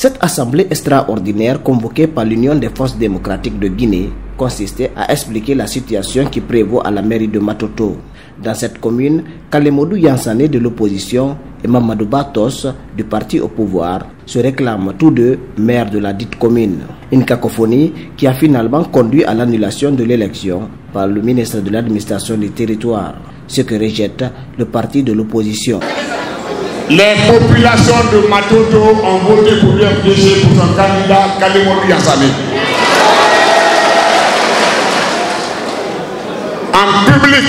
Cette assemblée extraordinaire convoquée par l'Union des forces démocratiques de Guinée consistait à expliquer la situation qui prévaut à la mairie de Matoto. Dans cette commune, Kalemodou Yansane de l'opposition et Mamadou Batos du parti au pouvoir se réclament tous deux maires de la dite commune. Une cacophonie qui a finalement conduit à l'annulation de l'élection par le ministre de l'administration du territoire, ce que rejette le parti de l'opposition. Les populations de Matoto ont voté pour l'UFDG pour son candidat Kalemodou Yansane. En public,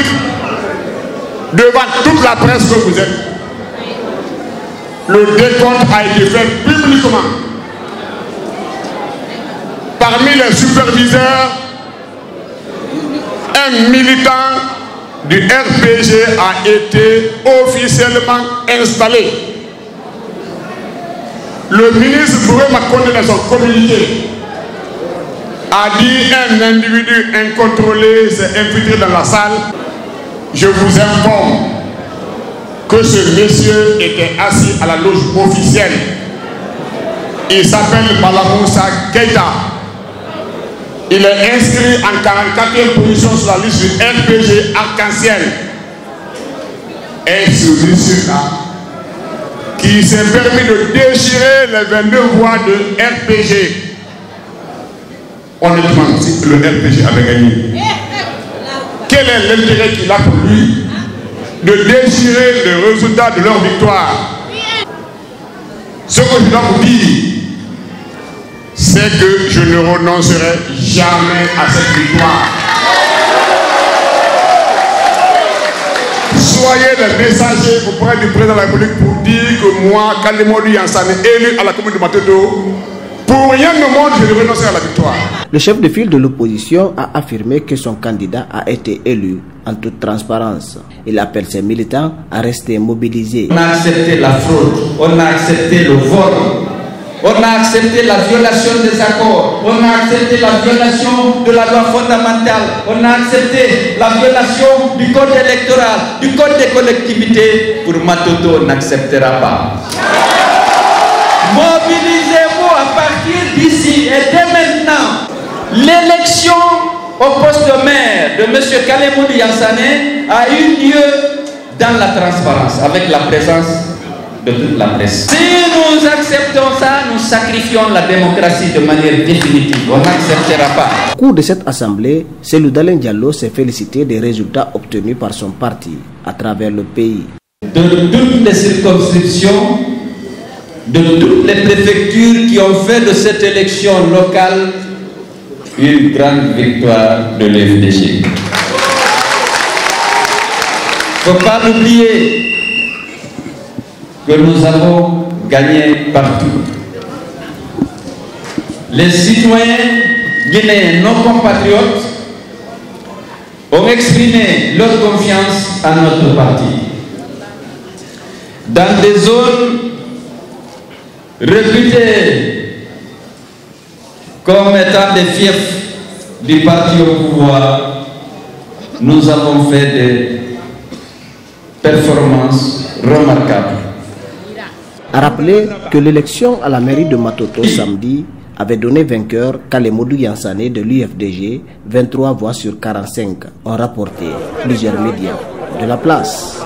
devant toute la presse que vous êtes, le décompte a été fait publiquement. Parmi les superviseurs, un militant du RPG a été officiellement installé. Le ministre Bouré Makonde dans son communiqué a dit un individu incontrôlé s'est infiltré dans la salle. Je vous informe que ce monsieur était assis à la loge officielle. Il s'appelle Balamoussa Keita. Il est inscrit en 44e position sur la liste du RPG Arc-en-Ciel. Et ce monsieur-là, qui s'est permis de déchirer les 22 voix de RPG. Honnêtement, si le RPG avait gagné, quel est l'intérêt qu'il a pour lui de déchirer le résultat de leur victoire? Ce que je dois vous dire, c'est que je ne renoncerai jamais à cette victoire. Soyez les messagers auprès du président de la République pour dire que moi, Kalemodou Yansane, élu à la commune de Matoto, pour rien au monde, je ne renoncerai à la victoire. Le chef de file de l'opposition a affirmé que son candidat a été élu en toute transparence. Il appelle ses militants à rester mobilisés. On a accepté la fraude, on a accepté le vol, on a accepté la violation des accords, on a accepté la violation de la loi fondamentale, on a accepté la violation du code électoral, du code des collectivités. Pour Matoto, on n'acceptera pas. Mobilisez-vous à partir d'ici et dès maintenant. L'élection au poste de maire de M. Kalemodou Yansane a eu lieu dans la transparence, avec la présence de toute la presse. Si nous acceptons ça, nous sacrifions la démocratie de manière définitive. On n'acceptera pas. Au cours de cette assemblée, Cellou Dalein Diallo s'est félicité des résultats obtenus par son parti à travers le pays. De toutes les circonscriptions, de toutes les préfectures qui ont fait de cette élection locale une grande victoire de l'UFDG. Il ne faut pas oublier que nous avons gagné partout. Les citoyens guinéens, nos compatriotes, ont exprimé leur confiance à notre parti. Dans des zones réputées comme étant des fiefs du parti au pouvoir, nous avons fait des performances remarquables. A rappelé que l'élection à la mairie de Matoto samedi avait donné vainqueur Kalemodou Yansane de l'UFDG, 23 voix sur 45, ont rapporté plusieurs médias de la place.